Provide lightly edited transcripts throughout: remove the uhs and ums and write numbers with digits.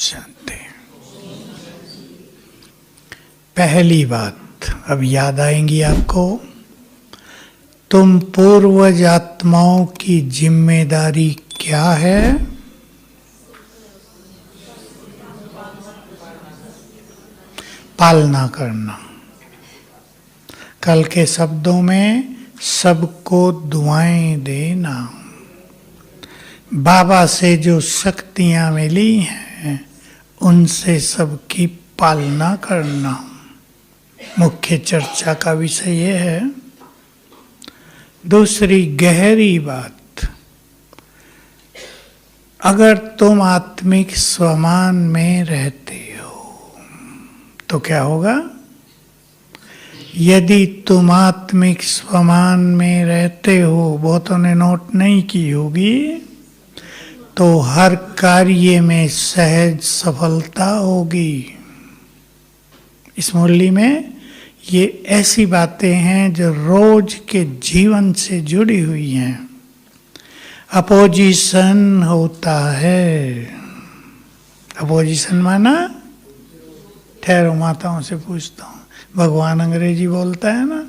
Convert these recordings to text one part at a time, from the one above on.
शांति। पहली बात अब याद आएंगी आपको। तुम पूर्वज आत्माओं की जिम्मेदारी क्या है? पालना करना। कल के शब्दों में सबको दुआएं देना। बाबा से जो शक्तियां मिली हैं उनसे सबकी पालना करना मुख्य चर्चा का विषय ये है। दूसरी गहरी बात, अगर तुम आत्मिक स्वमान में रहते हो तो क्या होगा? यदि तुम आत्मिक स्वमान में रहते हो, बहुतों ने नोट नहीं की होगी, तो हर कार्य में सहज सफलता होगी। इस मुरली में ये ऐसी बातें हैं जो रोज के जीवन से जुड़ी हुई हैं। अपोजिशन होता है। अपोजिशन माना, ठहरो माताओं से पूछता हूँ, भगवान अंग्रेजी बोलता है ना,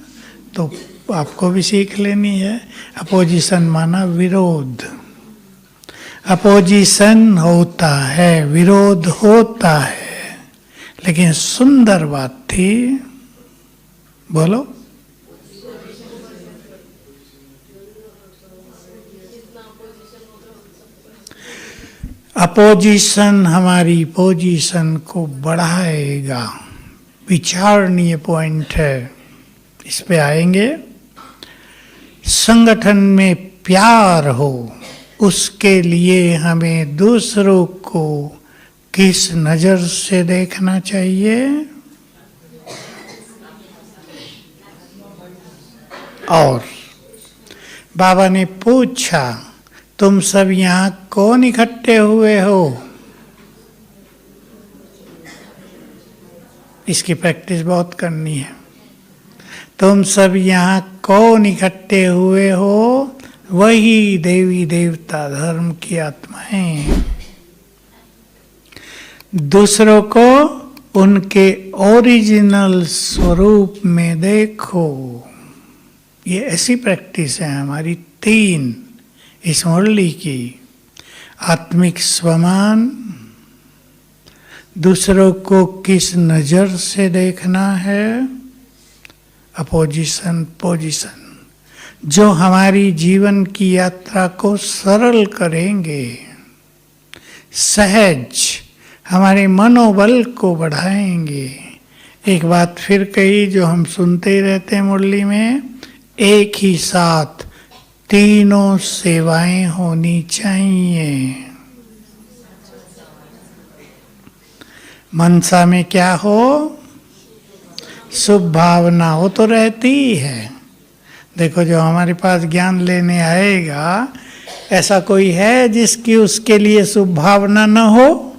तो आपको भी सीख लेनी है। अपोजिशन माना विरोध। अपोजिशन होता है, विरोध होता है, लेकिन सुंदर बात थी, बोलो, अपोजिशन हमारी पोजीशन को बढ़ाएगा। विचारणीय पॉइंट है, इस पे आएंगे। संगठन में प्यार हो, उसके लिए हमें दूसरों को किस नजर से देखना चाहिए? और बाबा ने पूछा, तुम सब यहाँ कौन इकट्ठे हुए हो? इसकी प्रैक्टिस बहुत करनी है। तुम सब यहाँ कौन इकट्ठे हुए हो? वही देवी देवता धर्म की आत्माएं। दूसरों को उनके ओरिजिनल स्वरूप में देखो। ये ऐसी प्रैक्टिस है हमारी तीन इस मुरली की। आत्मिक स्वमान, दूसरों को किस नजर से देखना है, अपोजिशन पोजिशन, जो हमारी जीवन की यात्रा को सरल करेंगे, सहज हमारे मनोबल को बढ़ाएंगे। एक बात फिर कही जो हम सुनते ही रहते हैं मुरली में, एक ही साथ तीनों सेवाएं होनी चाहिए। मनसा में क्या हो? शुभ भावना हो तो रहती ही है। देखो, जो हमारे पास ज्ञान लेने आएगा, ऐसा कोई है जिसकी उसके लिए शुभ भावना न हो?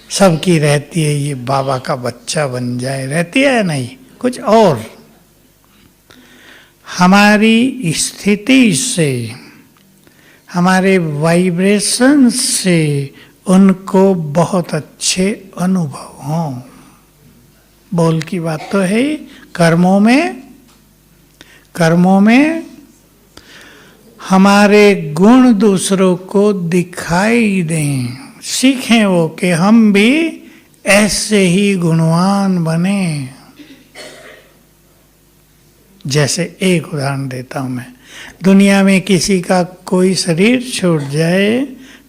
सबकी रहती है, ये बाबा का बच्चा बन जाए, रहती है नहीं कुछ और। हमारी स्थिति से, हमारे वाइब्रेशन से उनको बहुत अच्छे अनुभव हों। बोल की बात तो है। कर्मों में हमारे गुण दूसरों को दिखाई दें, सीखें वो कि हम भी ऐसे ही गुणवान बने। जैसे एक उदाहरण देता हूं मैं, दुनिया में किसी का कोई शरीर छूट जाए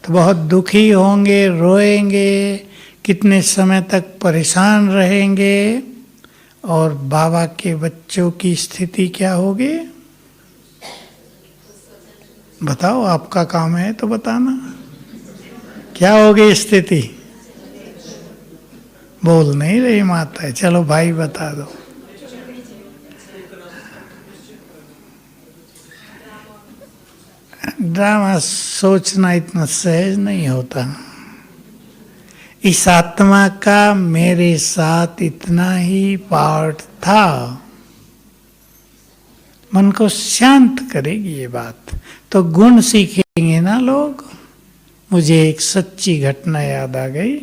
तो बहुत दुखी होंगे, रोएंगे, कितने समय तक परेशान रहेंगे। और बाबा के बच्चों की स्थिति क्या होगी? बताओ, आपका काम है तो बताना, क्या होगी स्थिति? बोल नहीं रही माता है, चलो भाई बता दो। ड्रामा सोचना इतना सहज नहीं होता। इस आत्मा का मेरे साथ इतना ही पार्ट था। मन को शांत करेगी ये बात, तो गुण सीखेंगे ना लोग। मुझे एक सच्ची घटना याद आ गई।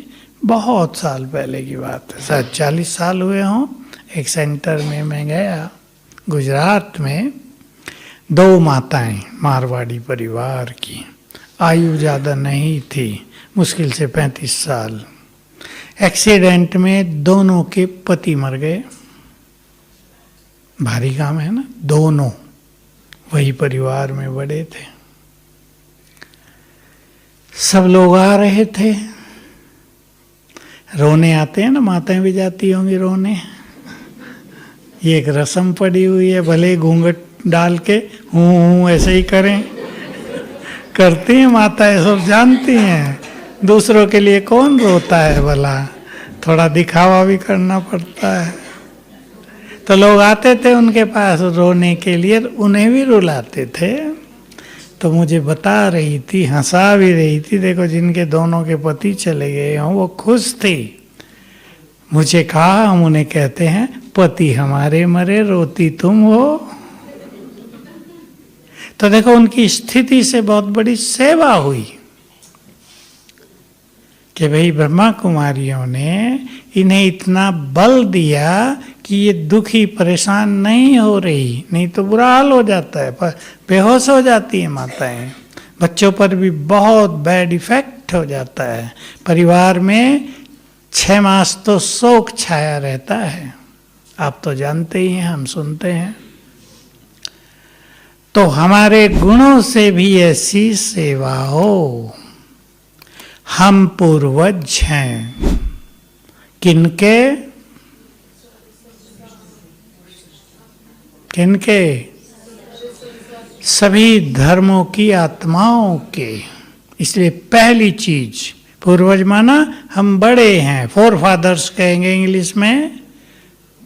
बहुत साल पहले की बात है, शायद 40 साल हुए हों। एक सेंटर में मैं गया गुजरात में, 2 माताएं मारवाड़ी परिवार की, आयु ज़्यादा नहीं थी, मुश्किल से 35 साल। एक्सीडेंट में दोनों के पति मर गए। भारी काम है ना, दोनों वही परिवार में बड़े थे। सब लोग आ रहे थे, रोने आते हैं ना, माताएं भी जाती होंगी रोने। ये एक रस्म पड़ी हुई है, भले घूंघट डाल के हूँ ऐसे ही करें, करती हैं माताएं, सब जानती हैं। दूसरों के लिए कौन रोता है भला, थोड़ा दिखावा भी करना पड़ता है। तो लोग आते थे उनके पास रोने के लिए, उन्हें भी रुलाते थे। तो मुझे बता रही थी, हंसा भी रही थी, देखो जिनके दोनों के पति चले गए हों वो खुश थी। मुझे कहा, हम उन्हें कहते हैं पति हमारे मरे रोती तुम हो। तो देखो उनकी स्थिति से बहुत बड़ी सेवा हुई कि भाई ब्रह्मा कुमारियों ने इन्हें इतना बल दिया कि ये दुखी परेशान नहीं हो रही, नहीं तो बुरा हाल हो जाता है, पर बेहोश हो जाती है माताएं। बच्चों पर भी बहुत बैड इफेक्ट हो जाता है। परिवार में 6 मास तो शोक छाया रहता है, आप तो जानते ही हैं, हम सुनते हैं। तो हमारे गुणों से भी ऐसी सेवा हो। हम पूर्वज हैं किनके? किनके? सभी धर्मों की आत्माओं के। इसलिए पहली चीज, पूर्वज माना हम बड़े हैं, फोर फादर्स कहेंगे इंग्लिश में,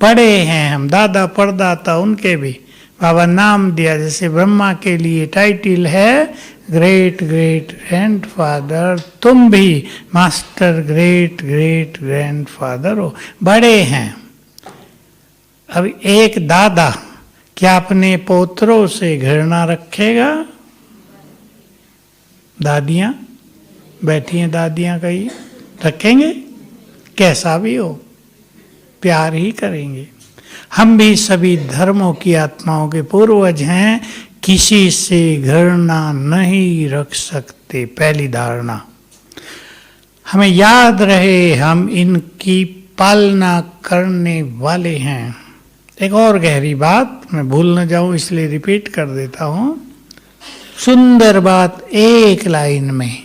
बड़े हैं हम, दादा परदाता उनके भी बाबा नाम दिया। जैसे ब्रह्मा के लिए टाइटल है ग्रेट ग्रेट ग्रैंडफादर, तुम भी मास्टर ग्रेट ग्रेट ग्रैंडफादर हो, बड़े हैं। अब एक दादा क्या अपने पोतरों से घृणा रखेगा? दादियां बैठी हैं, दादियां कहीं रखेंगे? कैसा भी हो प्यार ही करेंगे। हम भी सभी धर्मों की आत्माओं के पूर्वज हैं, किसी से घृणा नहीं रख सकते। पहली धारणा हमें याद रहे, हम इनकी पालना करने वाले हैं। एक और गहरी बात मैं भूल न जाऊं इसलिए रिपीट कर देता हूं, सुंदर बात एक लाइन में,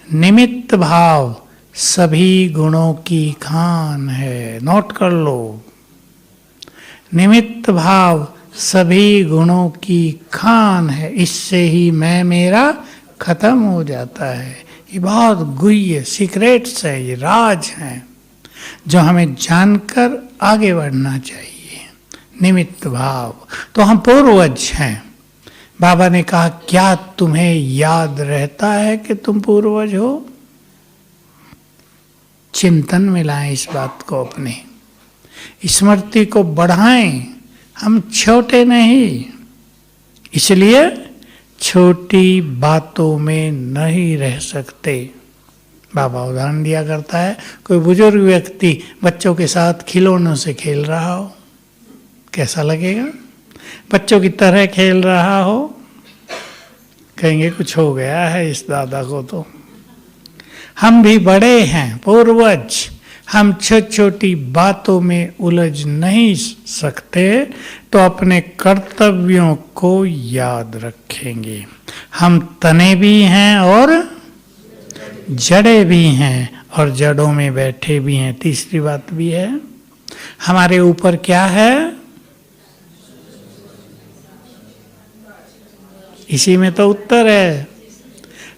निमित्त भाव सभी गुणों की खान है। नोट कर लो, निमित्त भाव सभी गुणों की खान है। इससे ही मैं मेरा खत्म हो जाता है। ये बहुत गुह्य सीक्रेट्स है, ये राज हैं जो हमें जानकर आगे बढ़ना चाहिए। निमित्त भाव, तो हम पूर्वज हैं। बाबा ने कहा क्या तुम्हें याद रहता है कि तुम पूर्वज हो? चिंतन में लाएं इस बात को, अपने स्मृति को बढ़ाएं। हम छोटे नहीं, इसलिए छोटी बातों में नहीं रह सकते। बाबा उदाहरण दिया करता है, कोई बुजुर्ग व्यक्ति बच्चों के साथ खिलौनों से खेल रहा हो, कैसा लगेगा? बच्चों की तरह खेल रहा हो, कहेंगे कुछ हो गया है इस दादा को। तो हम भी बड़े हैं, पूर्वज, हम छोटी छोटी बातों में उलझ नहीं सकते, तो अपने कर्तव्यों को याद रखेंगे। हम तने भी हैं और जड़े भी हैं, और जड़ों में बैठे भी हैं। तीसरी बात भी है, हमारे ऊपर क्या है? इसी में तो उत्तर है।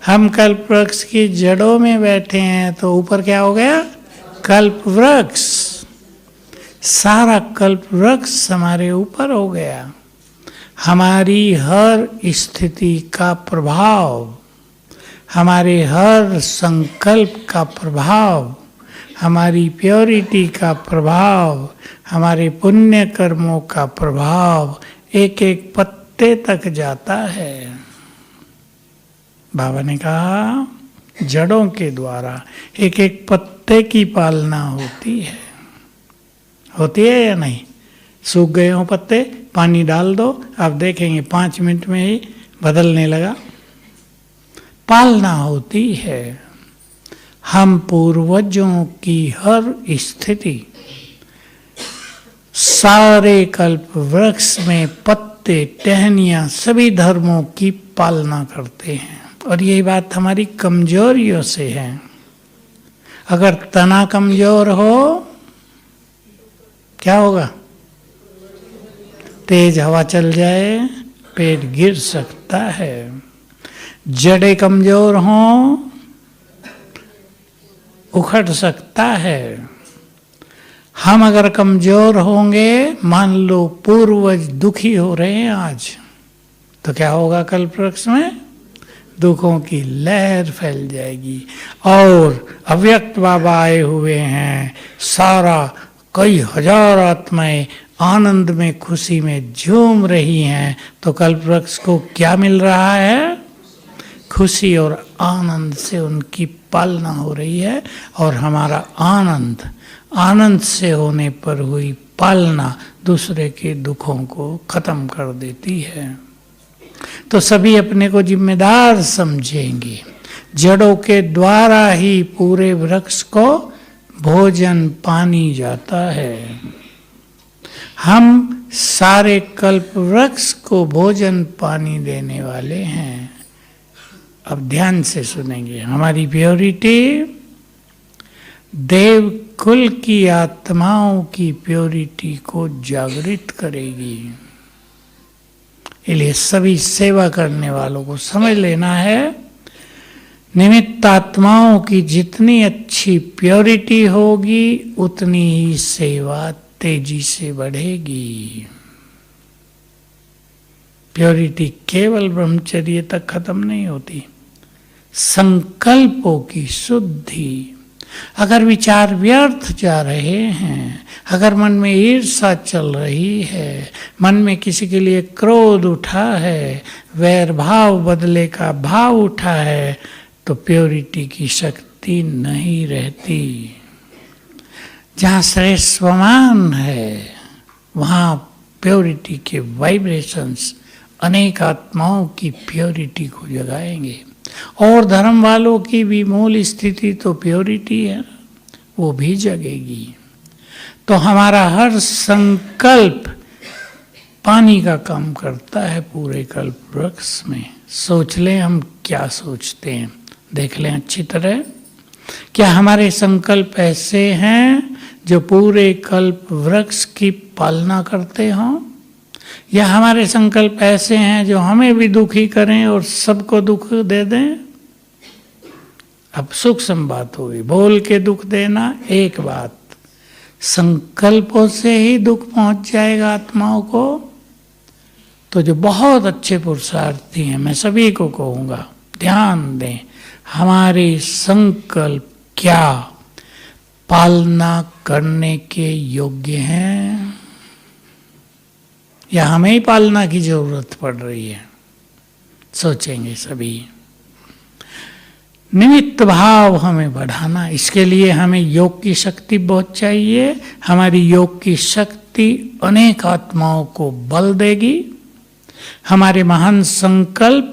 हम कल्प वृक्ष की जड़ों में बैठे हैं, तो ऊपर क्या हो गया? कल्प वृक्ष। सारा कल्प वृक्ष हमारे ऊपर हो गया। हमारी हर स्थिति का प्रभाव, हमारे हर संकल्प का प्रभाव, हमारी प्योरिटी का प्रभाव, हमारे पुण्य कर्मों का प्रभाव एक एक पत्ते तक जाता है। बाबा ने कहा जड़ों के द्वारा, एक एक पत्ते पत्ते की पालना होती है या नहीं? सूख गए हो पत्ते, पानी डाल दो, आप देखेंगे 5 मिनट में ही बदलने लगा। पालना होती है। हम पूर्वजों की हर स्थिति, सारे कल्प वृक्ष में पत्ते टहनियां सभी धर्मों की पालना करते हैं। और यही बात हमारी कमजोरियों से है। अगर तना कमजोर हो क्या होगा? तेज हवा चल जाए पेड़ गिर सकता है। जड़ें कमजोर हों उखड़ सकता है। हम अगर कमजोर होंगे, मान लो पूर्वज दुखी हो रहे हैं आज, तो क्या होगा? कल्प वृक्ष में दुखों की लहर फैल जाएगी। और अव्यक्त बाबा आए हुए हैं, सारा कई हजार आत्माएं आनंद में खुशी में झूम रही हैं, तो कल्प वृक्ष को क्या मिल रहा है? खुशी और आनंद से उनकी पालना हो रही है। और हमारा आनंद से होने पर हुई पालना दूसरे के दुखों को खत्म कर देती है। तो सभी अपने को जिम्मेदार समझेंगे। जड़ों के द्वारा ही पूरे वृक्ष को भोजन पानी जाता है। हम सारे कल्प वृक्ष को भोजन पानी देने वाले हैं। अब ध्यान से सुनेंगे। हमारी प्योरिटी देव कुल की आत्माओं की प्योरिटी को जागृत करेगी। इसलिए सभी सेवा करने वालों को समझ लेना है, निमित्त आत्माओं की जितनी अच्छी प्योरिटी होगी उतनी ही सेवा तेजी से बढ़ेगी। प्योरिटी केवल ब्रह्मचर्य तक खत्म नहीं होती। संकल्पों की शुद्धि, अगर विचार व्यर्थ जा रहे हैं, अगर मन में ईर्ष्या चल रही है, मन में किसी के लिए क्रोध उठा है, वैर भाव बदले का भाव उठा है, तो प्योरिटी की शक्ति नहीं रहती। जहाँ श्रेष्ठ स्वमान है वहाँ प्योरिटी के वाइब्रेशंस अनेक आत्माओं की प्योरिटी को जगाएंगे। और धर्म वालों की भी मूल स्थिति तो प्योरिटी है, वो भी जगेगी। तो हमारा हर संकल्प पानी का काम करता है पूरे कल्प वृक्ष में। सोच लें हम क्या सोचते हैं, देख लें अच्छी तरह। क्या हमारे संकल्प ऐसे हैं जो पूरे कल्प वृक्ष की पालना करते हों, या हमारे संकल्प ऐसे हैं जो हमें भी दुखी करें और सबको दुख दे दें? अब सूक्ष्म बात होगी। बोल के दुख देना एक बात, संकल्पों से ही दुख पहुंच जाएगा आत्माओं को। तो जो बहुत अच्छे पुरुषार्थी हैं, मैं सभी को कहूँगा ध्यान दें, हमारे संकल्प क्या पालना करने के योग्य हैं, या हमें ही पालना की जरूरत पड़ रही है? सोचेंगे सभी। निमित्त भाव हमें बढ़ाना, इसके लिए हमें योग की शक्ति बहुत चाहिए। हमारी योग की शक्ति अनेक आत्माओं को बल देगी। हमारे महान संकल्प,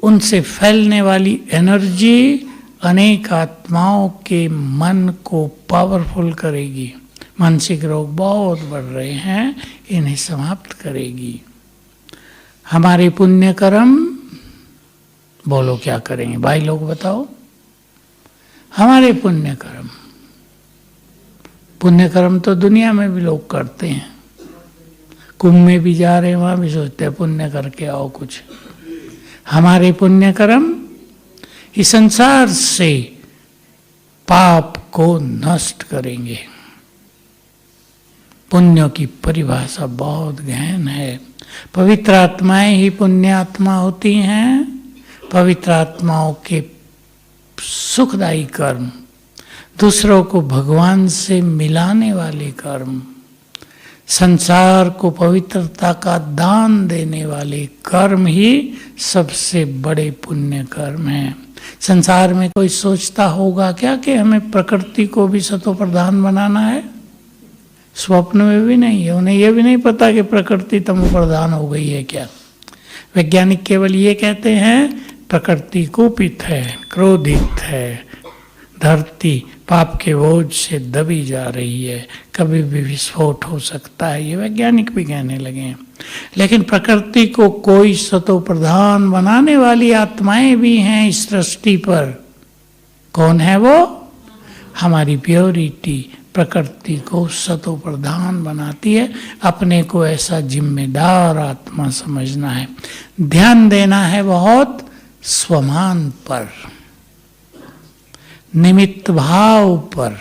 उनसे फैलने वाली एनर्जी अनेक आत्माओं के मन को पावरफुल करेगी। मानसिक रोग बहुत बढ़ रहे हैं, इन्हें समाप्त करेगी। हमारे पुण्य कर्म, बोलो क्या करेंगे भाई लोग बताओ? हमारे पुण्य कर्म तो दुनिया में भी लोग करते हैं। कुंभ में भी जा रहे हैं, वहां भी सोचते हैं पुण्य करके आओ कुछ। हमारे पुण्य कर्म इस संसार से पाप को नष्ट करेंगे। पुण्यों की परिभाषा बहुत गहन है। पवित्र आत्माएं ही पुण्य आत्मा होती हैं। पवित्र आत्माओं के सुखदायी कर्म, दूसरों को भगवान से मिलाने वाले कर्म, संसार को पवित्रता का दान देने वाले कर्म ही सबसे बड़े पुण्य कर्म हैं। संसार में कोई सोचता होगा क्या कि हमें प्रकृति को भी सतो प्रधान बनाना है? स्वप्न में भी नहीं है। उन्हें यह भी नहीं पता कि प्रकृति तमो प्रधान हो गई है क्या। वैज्ञानिक केवल ये कहते हैं प्रकृति कुपित है, क्रोधित है, धरती पाप के बोझ से दबी जा रही है, कभी भी विस्फोट हो सकता है, ये वैज्ञानिक भी कहने लगे हैं। लेकिन प्रकृति को कोई सतो प्रधान बनाने वाली आत्माएं भी हैं इस सृष्टि पर। कौन है वो? हमारी प्योरिटी प्रकृति को सतो प्रधान बनाती है। अपने को ऐसा जिम्मेदार आत्मा समझना है, ध्यान देना है बहुत स्वमान पर, निमित्त भाव पर,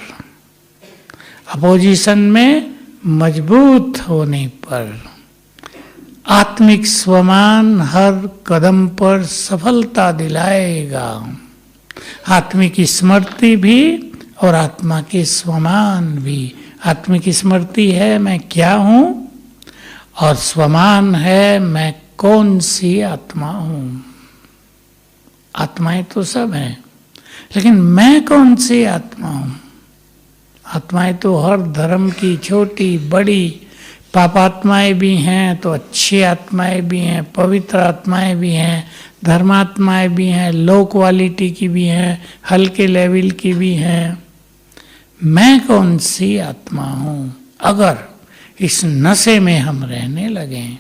अपोजिशन में मजबूत होने पर। आत्मिक स्वमान हर कदम पर सफलता दिलाएगा। आत्मिक स्मृति भी और आत्मा के स्वमान भी। आत्मिक स्मृति है मैं क्या हूं, और स्वमान है मैं कौन सी आत्मा हूं। आत्माएं तो सब हैं, लेकिन मैं कौन सी आत्मा हूं? आत्माएं तो हर धर्म की छोटी बड़ी, पापात्माएं भी हैं तो अच्छी आत्माएं भी हैं, पवित्र आत्माएं भी हैं, धर्मात्माएं भी हैं, लो क्वालिटी की भी हैं, हल्के लेवल की भी हैं। मैं कौन सी आत्मा हूं? अगर इस नशे में हम रहने लगें,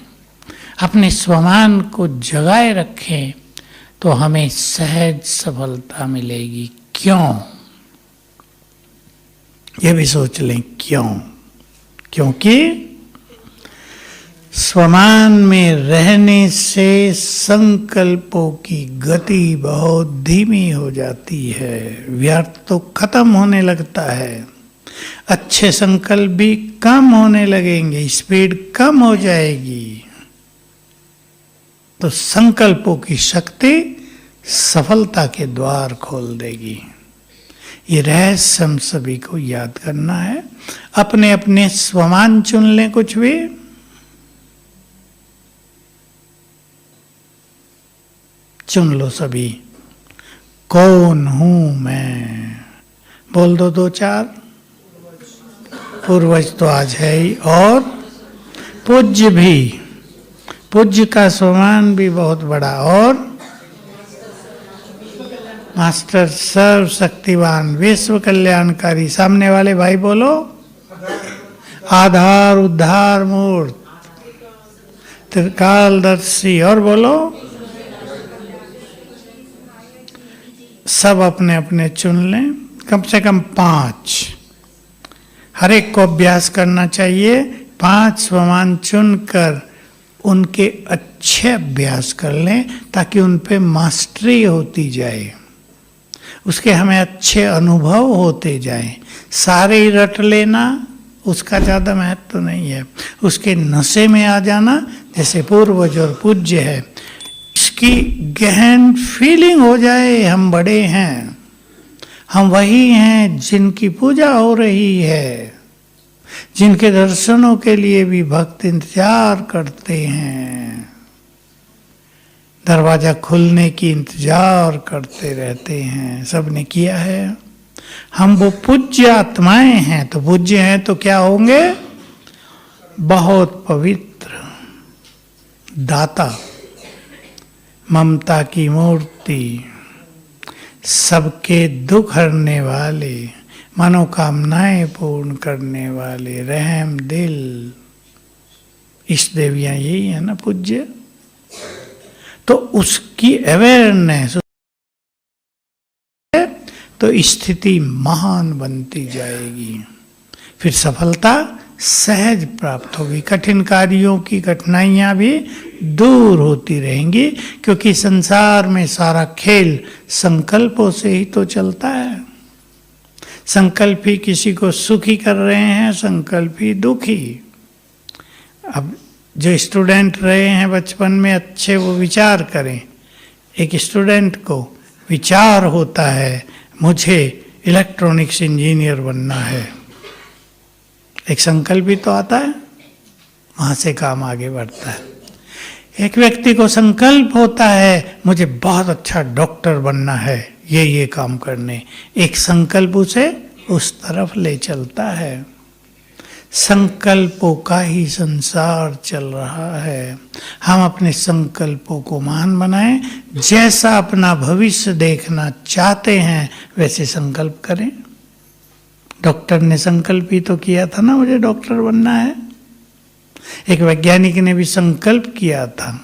अपने स्वमान को जगाए रखें, तो हमें सहज सफलता मिलेगी। क्यों? ये भी सोच लें क्यों। क्योंकि स्वमान में रहने से संकल्पों की गति बहुत धीमी हो जाती है, व्यर्थ तो खत्म होने लगता है, अच्छे संकल्प भी कम होने लगेंगे, स्पीड कम हो जाएगी। तो संकल्पों की शक्ति सफलता के द्वार खोल देगी। ये रहस्य हम सभी को याद करना है। अपने अपने स्वमान चुन लें कुछ भी। चुन लो सभी, कौन हूं मैं? बोल दो दो चार। पूर्वज तो आज है ही, और पूज्य भी। पूज्य का स्वमान भी बहुत बड़ा, और मास्टर सर्व शक्तिवान विश्व कल्याणकारी। सामने वाले भाई बोलो आधार उद्धार मूर्त त्रिकालदर्शी। और बोलो सब अपने अपने चुन लें, कम से कम 5। हर एक को अभ्यास करना चाहिए। 5 स्वमान चुनकर उनके अच्छे अभ्यास कर लें, ताकि उन पे मास्टरी होती जाए, उसके हमें अच्छे अनुभव होते जाएं। सारे ही रट लेना उसका ज़्यादा महत्व तो नहीं है। उसके नशे में आ जाना, जैसे पूर्वज और पूज्य है, इसकी गहन फीलिंग हो जाए हम बड़े हैं, हम वही हैं जिनकी पूजा हो रही है, जिनके दर्शनों के लिए भी भक्त इंतजार करते हैं, दरवाजा खुलने की इंतजार करते रहते हैं। सबने किया है। हम वो पूज्य आत्माएं हैं, तो पूज्य हैं तो क्या होंगे? बहुत पवित्र, दाता, ममता की मूर्ति, सबके दुख हरने वाले, मनोकामनाएं पूर्ण करने वाले, रहम दिल। इस देवियां यही है ना पूज्य। तो उसकी अवेयरनेस तो स्थिति महान बनती जाएगी, फिर सफलता सहज प्राप्त होगी। कठिन कार्यों की कठिनाइयां भी दूर होती रहेंगी, क्योंकि संसार में सारा खेल संकल्पों से ही तो चलता है। संकल्प ही किसी को सुखी कर रहे हैं, संकल्प ही दुखी। अब जो स्टूडेंट रहे हैं बचपन में अच्छे, वो विचार करें। एक स्टूडेंट को विचार होता है मुझे इलेक्ट्रॉनिक्स इंजीनियर बनना है, एक संकल्प भी तो आता है, वहाँ से काम आगे बढ़ता है। एक व्यक्ति को संकल्प होता है मुझे बहुत अच्छा डॉक्टर बनना है, ये काम करने, एक संकल्प उसे उस तरफ ले चलता है। संकल्पों का ही संसार चल रहा है। हम अपने संकल्पों को महान बनाएं, जैसा अपना भविष्य देखना चाहते हैं वैसे संकल्प करें। डॉक्टर ने संकल्प ही तो किया था ना, मुझे डॉक्टर बनना है। एक वैज्ञानिक ने भी संकल्प किया था,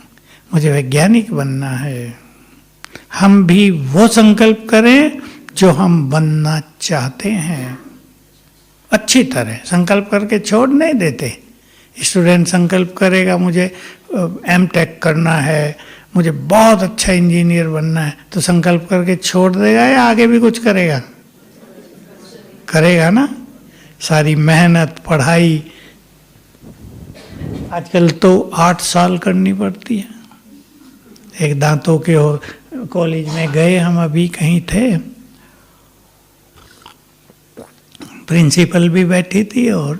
मुझे वैज्ञानिक बनना है। हम भी वो संकल्प करें जो हम बनना चाहते हैं। अच्छी तरह संकल्प करके छोड़ नहीं देते। स्टूडेंट संकल्प करेगा मुझे M.Tech करना है, मुझे बहुत अच्छा इंजीनियर बनना है, तो संकल्प करके छोड़ देगा या आगे भी कुछ करेगा? करेगा ना। सारी मेहनत पढ़ाई आजकल तो 8 साल करनी पड़ती है। एक दांतों के कॉलेज में गए हम, अभी कहीं थे, प्रिंसिपल भी बैठी थी और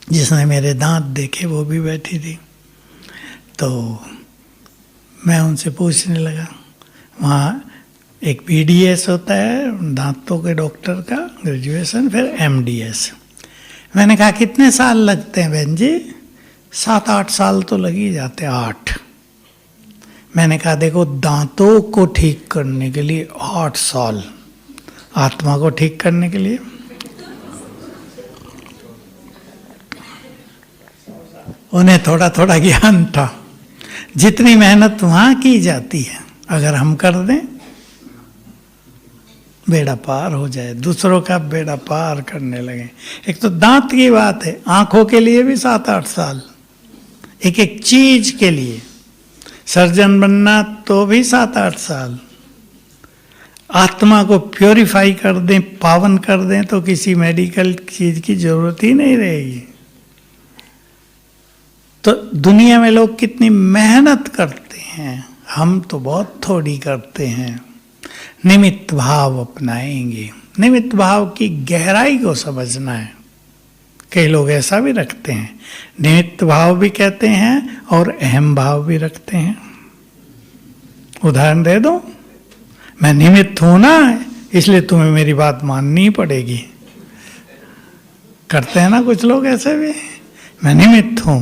जिसने मेरे दांत देखे वो भी बैठी थी। तो मैं उनसे पूछने लगा, वहाँ एक BDS होता है दांतों के डॉक्टर का ग्रेजुएशन, फिर MDS। मैंने कहा कितने साल लगते हैं बहन जी? 7-8 साल तो लग ही जाते हैं। 8। मैंने कहा देखो, दांतों को ठीक करने के लिए 8 साल, आत्मा को ठीक करने के लिए उन्हें थोड़ा थोड़ा ज्ञान था। जितनी मेहनत वहां की जाती है अगर हम कर दें, बेड़ा पार हो जाए, दूसरों का बेड़ा पार करने लगे। एक तो दांत की बात है, आंखों के लिए भी 7-8 साल, एक एक चीज के लिए। सर्जन बनना तो भी 7-8 साल। आत्मा को प्योरीफाई कर दें, पावन कर दें, तो किसी मेडिकल चीज की जरूरत ही नहीं रहेगी। तो दुनिया में लोग कितनी मेहनत करते हैं, हम तो बहुत थोड़ी करते हैं। निमित्त भाव अपनाएंगे। निमित्त भाव की गहराई को समझना है। कई लोग ऐसा भी रखते हैं, निमित्त भाव भी कहते हैं और अहम भाव भी रखते हैं। उदाहरण दे दो, मैं निमित्त हूं ना, इसलिए तुम्हें मेरी बात माननी ही पड़ेगी। करते हैं ना कुछ लोग ऐसे भी, मैं निमित्त हूं।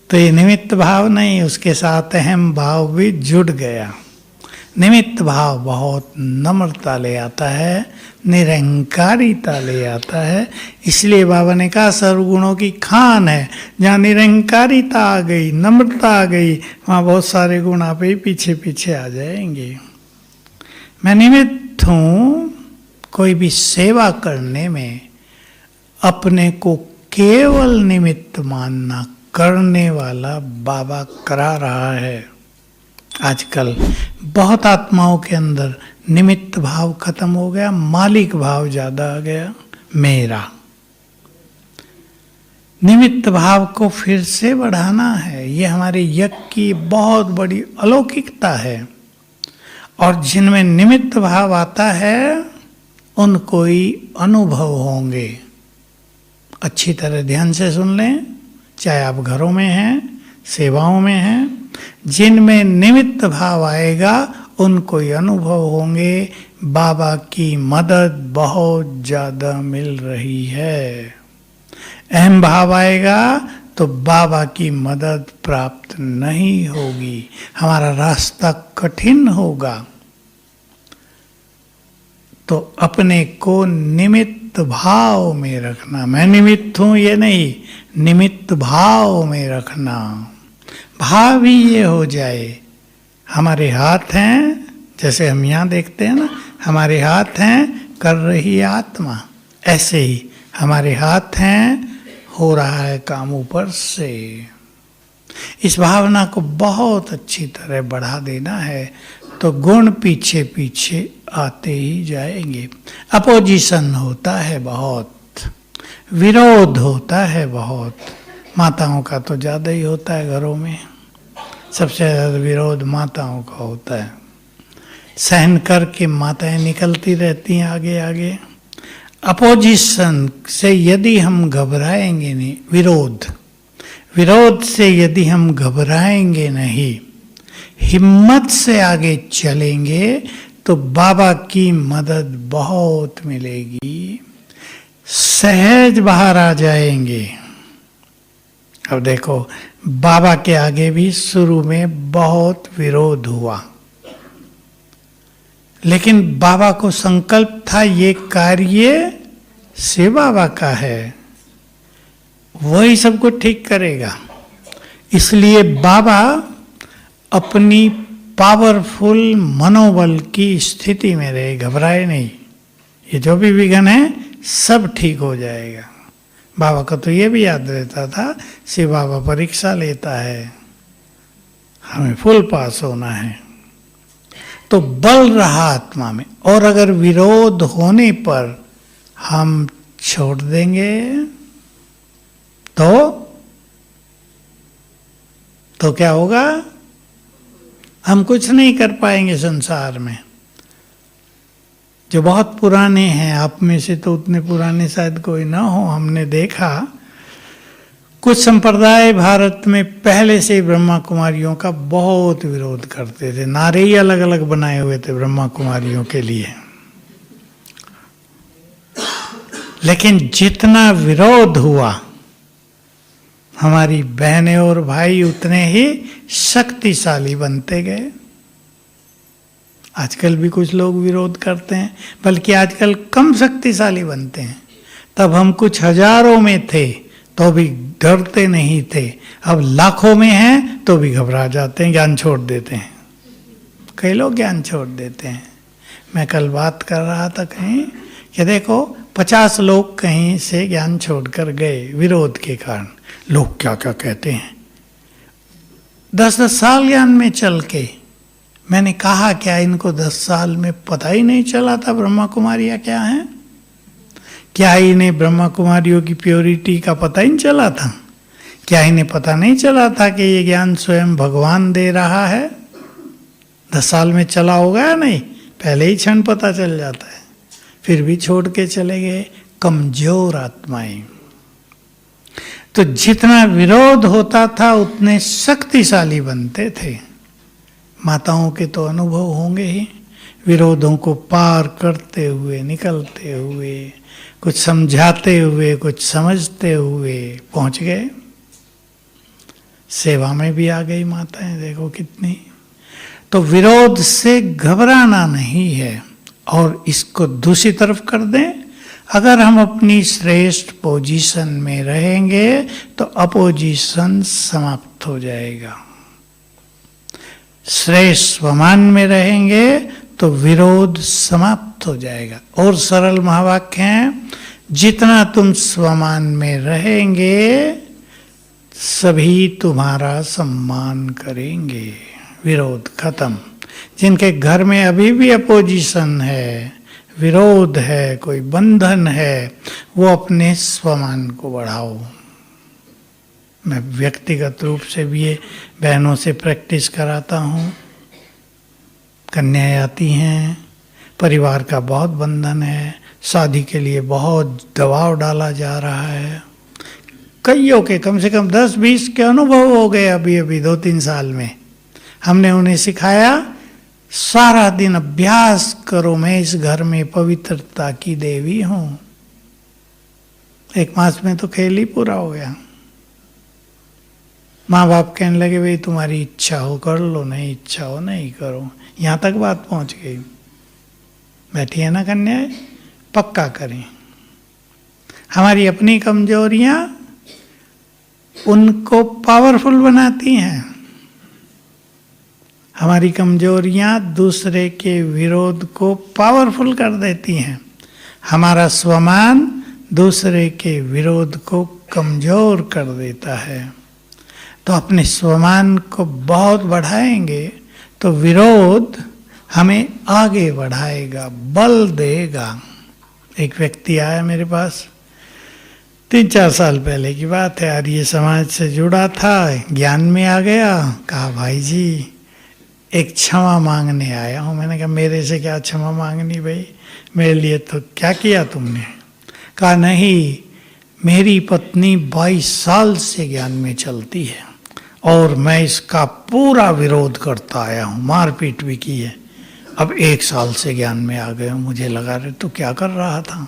तो ये निमित्त भाव नहीं, उसके साथ अहम भाव भी जुड़ गया। निमित्त भाव बहुत नम्रता ले आता है, निरंकारिता ले आता है। इसलिए बाबा ने कहा सर्वगुणों की खान है। जहाँ निरंकारिता आ गई, नम्रता आ गई, वहाँ बहुत सारे गुण आप ही पीछे पीछे आ जाएंगे। मैं निमित्त हूँ। कोई भी सेवा करने में अपने को केवल निमित्त मानना, करने वाला बाबा करा रहा है। आजकल बहुत आत्माओं के अंदर निमित्त भाव खत्म हो गया, मालिक भाव ज्यादा आ गया, मेरा। निमित्त भाव को फिर से बढ़ाना है। ये हमारे यज्ञ की बहुत बड़ी अलौकिकता है। और जिनमें निमित्त भाव आता है उनको ही अनुभव होंगे। अच्छी तरह ध्यान से सुन लें, चाहे आप घरों में हैं, सेवाओं में हैं, जिनमें निमित्त भाव आएगा उनको ही अनुभव होंगे बाबा की मदद बहुत ज्यादा मिल रही है। अहम भाव आएगा तो बाबा की मदद प्राप्त नहीं होगी, हमारा रास्ता कठिन होगा। तो अपने को निमित्त भाव में रखना। मैं निमित्त हूं ये नहीं, निमित्त भाव में रखना। भाव ही ये हो जाए, हमारे हाथ हैं, जैसे हम यहाँ देखते हैं ना, हमारे हाथ हैं, कर रही आत्मा, ऐसे ही हमारे हाथ हैं, हो रहा है काम ऊपर से। इस भावना को बहुत अच्छी तरह बढ़ा देना है तो गुण पीछे पीछे आते ही जाएंगे। अपोजिशन होता है बहुत, विरोध होता है बहुत। माताओं का तो ज़्यादा ही होता है, घरों में सबसे ज़्यादा विरोध माताओं का होता है। सहन करके माताएं निकलती रहती हैं आगे आगे। अपोजिशन से यदि हम घबराएंगे नहीं, विरोध से यदि हम घबराएंगे नहीं, हिम्मत से आगे चलेंगे, तो बाबा की मदद बहुत मिलेगी, सहज बाहर आ जाएंगे। अब देखो, बाबा के आगे भी शुरू में बहुत विरोध हुआ, लेकिन बाबा को संकल्प था ये कार्य शिव बाबा का है, वही सबको ठीक करेगा। इसलिए बाबा अपनी पावरफुल मनोबल की स्थिति में रहे, घबराए नहीं। ये जो भी विघ्न है सब ठीक हो जाएगा। बाबा को तो ये भी याद रहता था, शिव बाबा परीक्षा लेता है, हमें फुल पास होना है। तो बल रहा आत्मा में, और अगर विरोध होने पर हम छोड़ देंगे तो क्या होगा? हम कुछ नहीं कर पाएंगे संसार में। जो बहुत पुराने हैं, आप में से तो उतने पुराने शायद कोई ना हो, हमने देखा कुछ संप्रदाय भारत में पहले से ही ब्रह्मा कुमारियों का बहुत विरोध करते थे, नारे ही अलग अलग बनाए हुए थे ब्रह्मा कुमारियों के लिए। लेकिन जितना विरोध हुआ, हमारी बहनें और भाई उतने ही शक्तिशाली बनते गए। आजकल भी कुछ लोग विरोध करते हैं, बल्कि आजकल कम शक्तिशाली बनते हैं। तब हम कुछ हजारों में थे तो भी डरते नहीं थे, अब लाखों में हैं तो भी घबरा जाते हैं, ज्ञान छोड़ देते हैं। कई लोग ज्ञान छोड़ देते हैं। मैं कल बात कर रहा था कहीं कि देखो 50 लोग कहीं से ज्ञान छोड़कर गए विरोध के कारण। लोग क्या क्या कहते हैं, 10-10 साल ज्ञान में चल के। मैंने कहा क्या इनको 10 साल में पता ही नहीं चला था ब्रह्मा कुमारियाँ क्या हैं? क्या इन्हें ब्रह्मा कुमारियों की प्योरिटी का पता ही नहीं चला था? क्या इन्हें पता नहीं चला था कि ये ज्ञान स्वयं भगवान दे रहा है? 10 साल में चला होगा या नहीं? पहले ही क्षण पता चल जाता है। फिर भी छोड़ के चले गए, कमजोर आत्माएं। तो जितना विरोध होता था उतने शक्तिशाली बनते थे। माताओं के तो अनुभव होंगे ही, विरोधों को पार करते हुए, निकलते हुए, कुछ समझाते हुए, कुछ समझते हुए पहुंच गए। सेवा में भी आ गई माताएं, देखो कितनी। तो विरोध से घबराना नहीं है, और इसको दूसरी तरफ कर दें, अगर हम अपनी श्रेष्ठ पोजीशन में रहेंगे तो अपोजिशन समाप्त हो जाएगा। श्रेष्ठ स्वमान में रहेंगे तो विरोध समाप्त हो जाएगा। और सरल महावाक्य हैं, जितना तुम स्वमान में रहेंगे सभी तुम्हारा सम्मान करेंगे। विरोध खत्म। जिनके घर में अभी भी अपोजिशन है, विरोध है, कोई बंधन है, वो अपने स्वमान को बढ़ाओ। मैं व्यक्तिगत रूप से भी ये बहनों से प्रैक्टिस कराता हूँ। कन्याएं आती हैं, परिवार का बहुत बंधन है, शादी के लिए बहुत दबाव डाला जा रहा है। कईयों के कम से कम 10-20 के अनुभव हो गए अभी 2-3 साल में। हमने उन्हें सिखाया, सारा दिन अभ्यास करो, मैं इस घर में पवित्रता की देवी हूं। 1 मास में तो खेल ही पूरा हो गया। माँ बाप कहने लगे भाई तुम्हारी इच्छा हो कर लो, नहीं इच्छा हो नहीं करो। यहाँ तक बात पहुँच गई। बैठी है ना कन्याएं, पक्का करें। हमारी अपनी कमजोरियाँ उनको पावरफुल बनाती हैं। हमारी कमजोरियां दूसरे के विरोध को पावरफुल कर देती हैं। हमारा स्वमान दूसरे के विरोध को कमजोर कर देता है। तो अपने स्वमान को बहुत बढ़ाएंगे तो विरोध हमें आगे बढ़ाएगा, बल देगा। एक व्यक्ति आया मेरे पास, 3-4 साल पहले की बात है। आर्य समाज से जुड़ा था, ज्ञान में आ गया। कहा भाई जी एक क्षमा मांगने आया हूँ। मैंने कहा मेरे से क्या क्षमा मांगनी भाई, मेरे लिए तो क्या किया तुमने? कहा नहीं, मेरी पत्नी 22 साल से ज्ञान में चलती है और मैं इसका पूरा विरोध करता आया हूँ, मारपीट भी की है। अब 1 साल से ज्ञान में आ गए, मुझे लगा रहे तो क्या कर रहा था।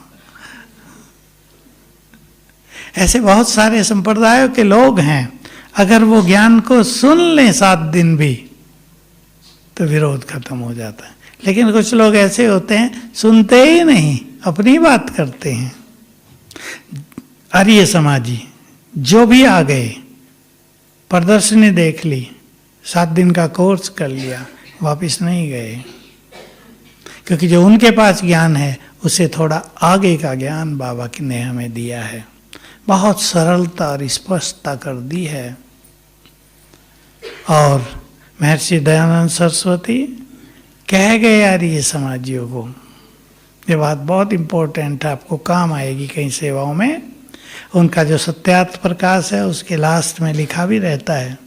ऐसे बहुत सारे संप्रदायों के लोग हैं, अगर वो ज्ञान को सुन लें 7 दिन भी तो विरोध खत्म हो जाता है। लेकिन कुछ लोग ऐसे होते हैं, सुनते ही नहीं, अपनी बात करते हैं। आर्य समाजी जो भी आ गए, प्रदर्शनी देख ली, 7 दिन का कोर्स कर लिया, वापस नहीं गए, क्योंकि जो उनके पास ज्ञान है उसे थोड़ा आगे का ज्ञान बाबा ने हमें दिया है, बहुत सरलता और स्पष्टता कर दी है। और महर्षि दयानंद सरस्वती कह गए आर्य समाजियों को, ये बात बहुत इंपॉर्टेंट है, आपको काम आएगी कई सेवाओं में। उनका जो सत्यार्थ प्रकाश है उसके लास्ट में लिखा भी रहता है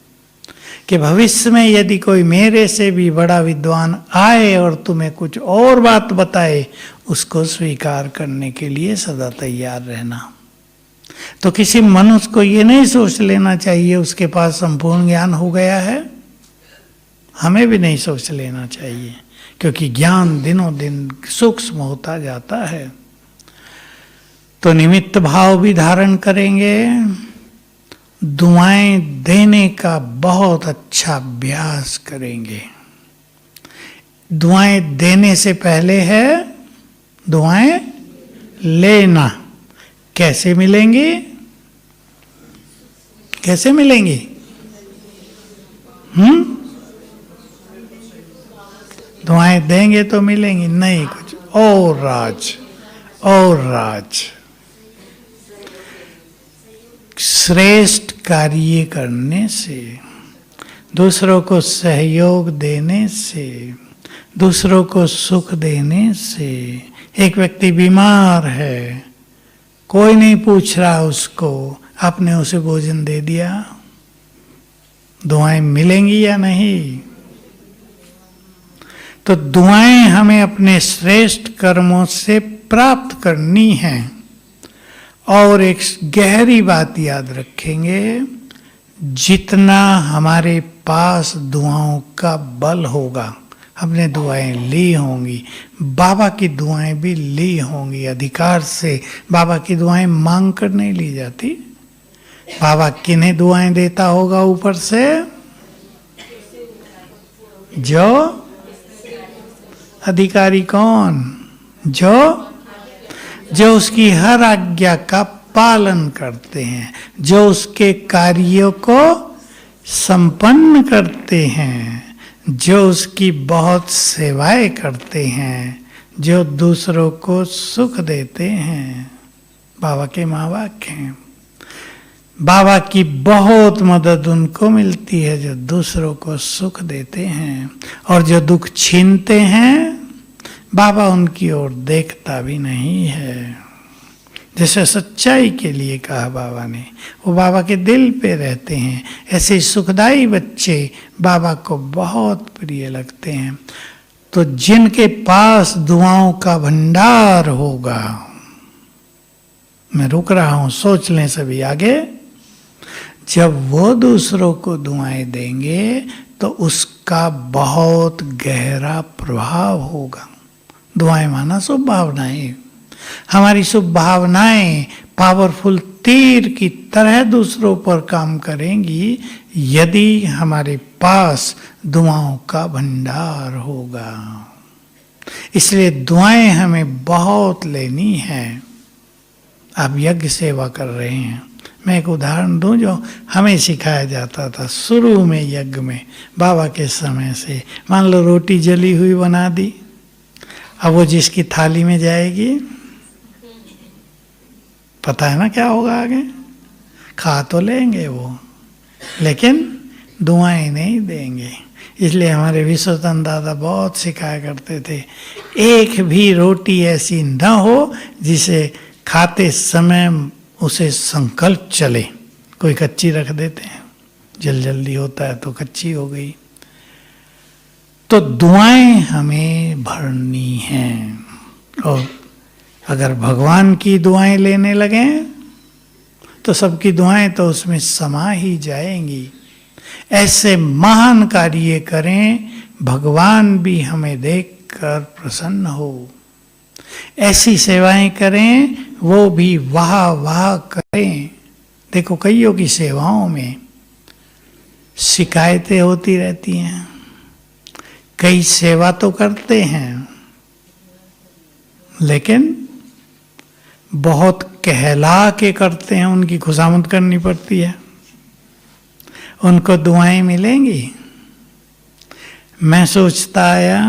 कि भविष्य में यदि कोई मेरे से भी बड़ा विद्वान आए और तुम्हें कुछ और बात बताए, उसको स्वीकार करने के लिए सदा तैयार रहना। तो किसी मनुष्य को ये नहीं सोच लेना चाहिए उसके पास संपूर्ण ज्ञान हो गया है, हमें भी नहीं सोच लेना चाहिए, क्योंकि ज्ञान दिनों दिन सूक्ष्म होता जाता है। तो निमित्त भाव भी धारण करेंगे, दुआएं देने का बहुत अच्छा अभ्यास करेंगे। दुआएं देने से पहले है दुआएं लेना। कैसे मिलेंगी? कैसे मिलेंगी? दुआएं देंगे तो मिलेंगी नहीं, कुछ और राज और राज। श्रेष्ठ कार्य करने से, दूसरों को सहयोग देने से, दूसरों को सुख देने से। एक व्यक्ति बीमार है, कोई नहीं पूछ रहा उसको, आपने उसे भोजन दे दिया, दुआएं मिलेंगी या नहीं? तो दुआएं हमें अपने श्रेष्ठ कर्मों से प्राप्त करनी हैं। और एक गहरी बात याद रखेंगे, जितना हमारे पास दुआओं का बल होगा, हमने दुआएं ली होंगी, बाबा की दुआएं भी ली होंगी अधिकार से। बाबा की दुआएं मांग कर नहीं ली जाती। बाबा किन्हें दुआएं देता होगा ऊपर से? जो अधिकारी। कौन? जो उसकी हर आज्ञा का पालन करते हैं, जो उसके कार्यों को संपन्न करते हैं, जो उसकी बहुत सेवाएं करते हैं, जो दूसरों को सुख देते हैं। बाबा के माँ बाप हैं। बाबा की बहुत मदद उनको मिलती है जो दूसरों को सुख देते हैं, और जो दुख छीनते हैं बाबा उनकी ओर देखता भी नहीं है। जैसे सच्चाई के लिए कहा बाबा ने, वो बाबा के दिल पे रहते हैं। ऐसे सुखदाई बच्चे बाबा को बहुत प्रिय लगते हैं। तो जिनके पास दुआओं का भंडार होगा, मैं रुक रहा हूं, सोच लें सभी आगे। जब वो दूसरों को दुआएं देंगे तो उसका बहुत गहरा प्रभाव होगा। दुआएं माना शुभ भावनाएं। हमारी शुभ भावनाएं पावरफुल तीर की तरह दूसरों पर काम करेंगी यदि हमारे पास दुआओं का भंडार होगा। इसलिए दुआएं हमें बहुत लेनी हैं। आप यज्ञ सेवा कर रहे हैं, मैं एक उदाहरण दूं जो हमें सिखाया जाता था शुरू में यज्ञ में, बाबा के समय से। मान लो रोटी जली हुई बना दी, अब वो जिसकी थाली में जाएगी, पता है ना क्या होगा आगे? खा तो लेंगे वो, लेकिन दुआएं नहीं देंगे। इसलिए हमारे विश्वतन दादा बहुत सिखाया करते थे, एक भी रोटी ऐसी न हो जिसे खाते समय उसे संकल्प चले। कोई कच्ची रख देते हैं, जल्दी होता है तो कच्ची हो गई। तो दुआएं हमें भरनी हैं, और अगर भगवान की दुआएं लेने लगें तो सबकी दुआएं तो उसमें समा ही जाएंगी। ऐसे महान कार्य करें, भगवान भी हमें देख देखकर प्रसन्न हो। ऐसी सेवाएं करें, वो भी वाह वाह करें। देखो कईयों की सेवाओं में शिकायतें होती रहती हैं। कई सेवा तो करते हैं लेकिन बहुत कहला के करते हैं, उनकी खुशामद करनी पड़ती है, उनको दुआएं मिलेंगी। मैं सोचता आया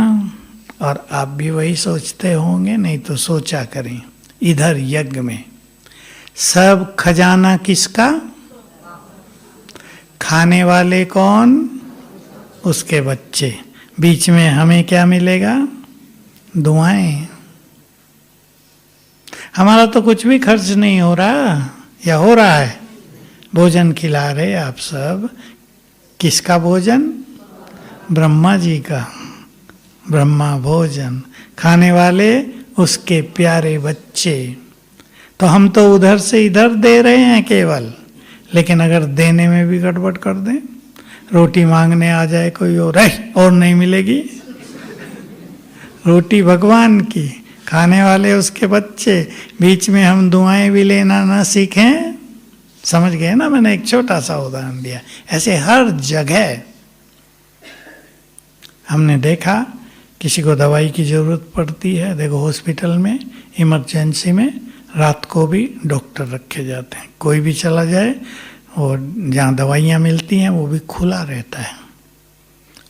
और आप भी वही सोचते होंगे, नहीं तो सोचा करें। इधर यज्ञ में सब खजाना किसका? खाने वाले कौन? उसके बच्चे। बीच में हमें क्या मिलेगा? दुआएं। हमारा तो कुछ भी खर्च नहीं हो रहा, या हो रहा है? भोजन खिला रहे आप सब। किसका भोजन? ब्रह्मा जी का। ब्रह्मा भोजन खाने वाले उसके प्यारे बच्चे। तो हम तो उधर से इधर दे रहे हैं केवल, लेकिन अगर देने में भी गड़बड़ कर दें, रोटी मांगने आ जाए कोई और नहीं मिलेगी। रोटी भगवान की, खाने वाले उसके बच्चे, बीच में हम दुआएं भी लेना ना सीखें। समझ गए ना? मैंने एक छोटा सा उदाहरण दिया। ऐसे हर जगह हमने देखा किसी को दवाई की ज़रूरत पड़ती है। देखो हॉस्पिटल में इमरजेंसी में रात को भी डॉक्टर रखे जाते हैं। कोई भी चला जाए, और जहाँ दवाइयाँ मिलती हैं वो भी खुला रहता है।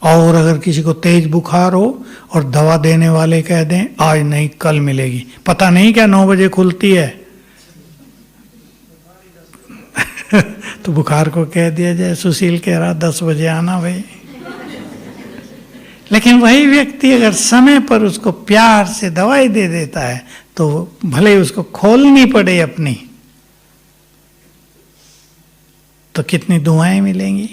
और अगर किसी को तेज बुखार हो और दवा देने वाले कह दें आज नहीं कल मिलेगी, पता नहीं क्या 9 बजे खुलती है तो बुखार को कह दिया जाए सुशील कह रहा 10 बजे आना भाई। लेकिन वही व्यक्ति अगर समय पर उसको प्यार से दवाई दे देता है तो भले उसको खोलनी पड़े अपनी, तो कितनी दुआएं मिलेंगी।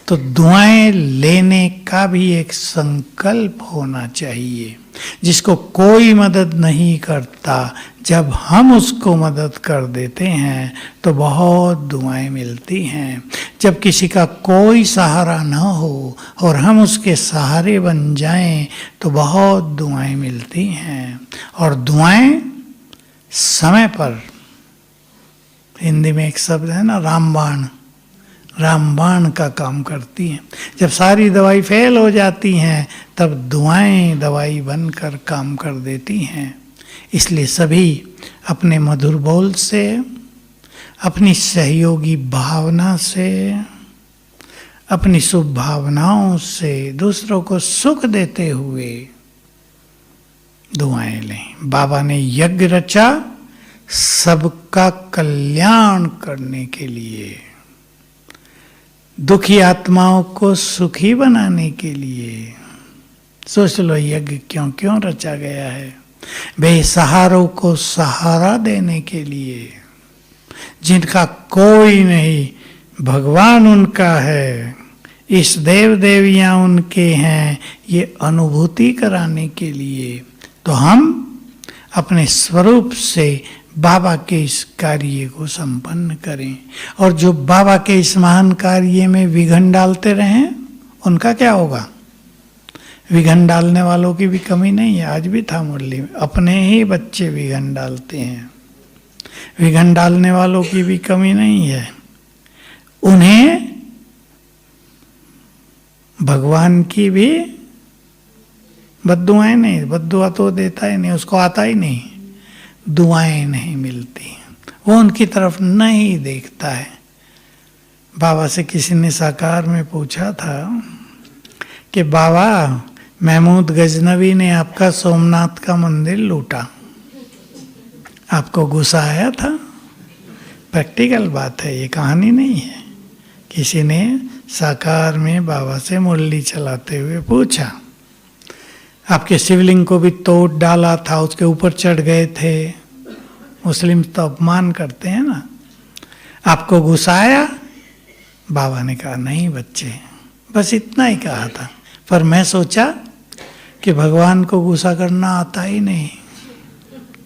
तो दुआएं लेने का भी एक संकल्प होना चाहिए। जिसको कोई मदद नहीं करता, जब हम उसको मदद कर देते हैं तो बहुत दुआएं मिलती हैं। जब किसी का कोई सहारा न हो और हम उसके सहारे बन जाएं तो बहुत दुआएं मिलती हैं। और दुआएं समय पर, हिंदी में एक शब्द है ना रामबाण, रामबाण का काम करती हैं। जब सारी दवाई फेल हो जाती हैं तब दुआएं दवाई बनकर काम कर देती हैं। इसलिए सभी अपने मधुर बोल से, अपनी सहयोगी भावना से, अपनी शुभ भावनाओं से दूसरों को सुख देते हुए दुआएं लें। बाबा ने यज्ञ रचा सबका कल्याण करने के लिए, दुखी आत्माओं को सुखी बनाने के लिए। सोच लो यज्ञ क्यों क्यों रचा गया है। बेसहारों को सहारा देने के लिए, जिनका कोई नहीं भगवान उनका है, इस देव देवियां उनके हैं, ये अनुभूति कराने के लिए। तो हम अपने स्वरूप से बाबा के इस कार्य को संपन्न करें। और जो बाबा के इस महान कार्य में विघ्न डालते रहें, उनका क्या होगा? विघ्न डालने वालों की भी कमी नहीं है। आज भी था मुरली में, अपने ही बच्चे विघ्न डालते हैं। विघ्न डालने वालों की भी कमी नहीं है। उन्हें भगवान की भी बद्दुआएं नहीं, बद्दुआ तो देता ही नहीं, उसको आता ही नहीं, दुआएं नहीं मिलती, वो उनकी तरफ नहीं देखता है। बाबा से किसी ने साकार में पूछा था कि बाबा महमूद गजनवी ने आपका सोमनाथ का मंदिर लूटा, आपको गुस्सा आया था? प्रैक्टिकल बात है, ये कहानी नहीं है। किसी ने साकार में बाबा से मुरली चलाते हुए पूछा, आपके शिवलिंग को भी तोड़ डाला था, उसके ऊपर चढ़ गए थे, मुस्लिम तो अपमान करते हैं ना, आपको गुस्सा आया? बाबा ने कहा नहीं बच्चे, बस इतना ही कहा था। पर मैं सोचा कि भगवान को गुस्सा करना आता ही नहीं।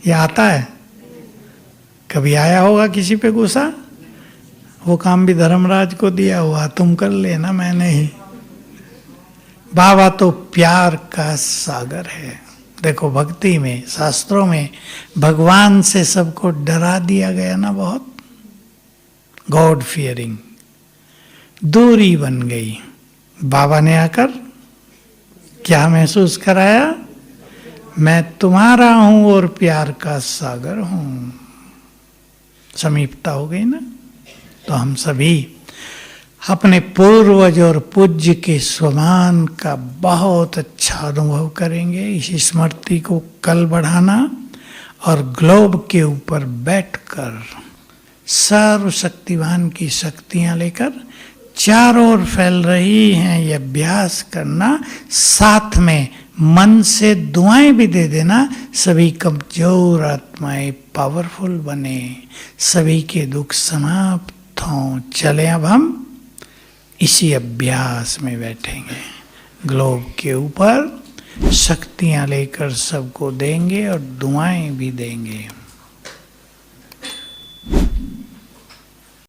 ये आता है? कभी आया होगा किसी पे गुस्सा? वो काम भी धर्मराज को दिया हुआ, तुम कर लेना, मैं नहीं। बाबा तो प्यार का सागर है। देखो भक्ति में, शास्त्रों में भगवान से सबको डरा दिया गया ना बहुत, गॉड फियरिंग, दूरी बन गई। बाबा ने आकर क्या महसूस कराया? मैं तुम्हारा हूं और प्यार का सागर हूं। समीपता हो गई ना। तो हम सभी अपने पूर्वज और पूज्य के स्वमान का बहुत अच्छा अनुभव करेंगे। इस स्मृति को कल बढ़ाना और ग्लोब के ऊपर बैठकर सर्वशक्तिवान की शक्तियां लेकर चारों ओर फैल रही हैं, ये अभ्यास करना। साथ में मन से दुआएं भी दे देना, सभी कमजोर आत्माएं पावरफुल बने, सभी के दुख समाप्त हों। चले अब हम इसी अभ्यास में बैठेंगे, ग्लोब के ऊपर शक्तियां लेकर सबको देंगे और दुआएं भी देंगे।